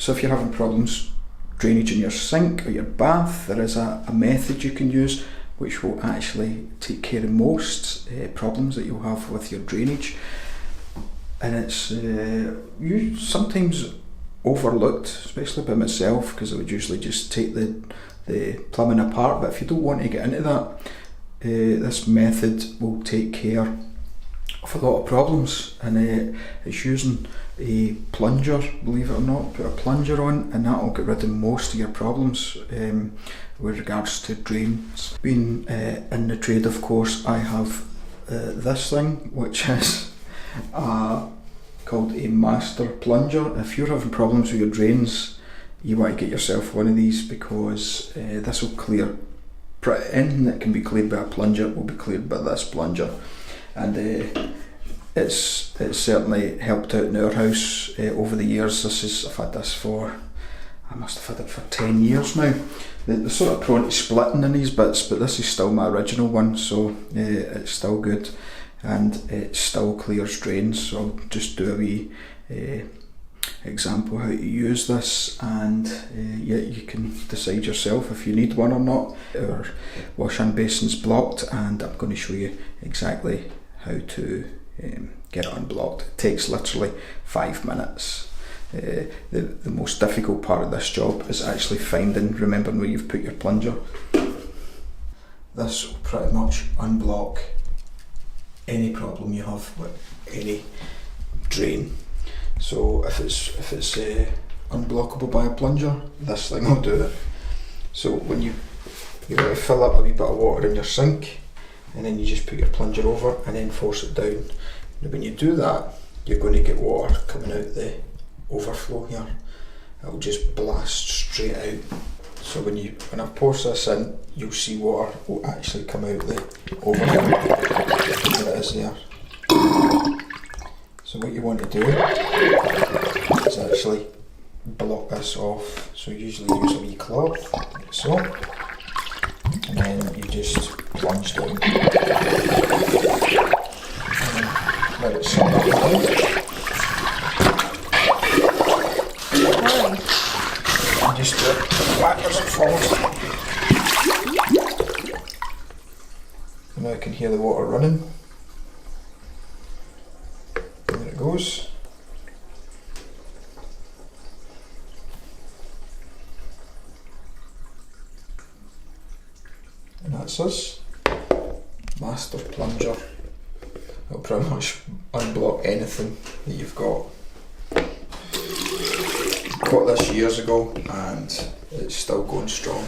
So if you're having problems drainage in your sink or your bath, there is a method you can use which will actually take care of most problems that you'll have with your drainage. And it's sometimes overlooked, especially by myself, because I would usually just take the plumbing apart. But if you don't want to get into that, this method will take care of a lot of problems, and it's using a plunger, believe it or not. Put a plunger on and that will get rid of most of your problems with regards to drains. Being in the trade, of course, I have this thing, which is called a master plunger. If you're having problems with your drains, you want to get yourself one of these, because this will clear anything that can be cleared by a plunger will be cleared by this plunger. And it's certainly helped out in our house over the years. I've had this I must have had it for 10 years now. They're sort of prone to splitting in these bits, but this is still my original one, so it's still good, and it still clears drains. So I'll just do a wee example how to use this, and you can decide yourself if you need one or not. Our wash-hand basin's blocked, and I'm going to show you exactly how to get it unblocked. It takes literally 5 minutes. The most difficult part of this job is actually remembering where you've put your plunger. This will pretty much unblock any problem you have with any drain. So if it's unblockable by a plunger, this thing will do it. So when you want to fill up a wee bit of water in your sink, and then you just put your plunger over and then force it down. Now when you do that, you're going to get water coming out the overflow here. It'll just blast straight out. So when I force this in, you'll see water will actually come out the overflow. There it is there. So what you want to do is actually block this off. So usually use a wee cloth, like so, and then you just plunge down. And let it sit down. And just do it backwards and forwards. And now I can hear the water running. There it goes. And that's us. Master plunger. It'll pretty much unblock anything that you've got. Got this years ago and it's still going strong.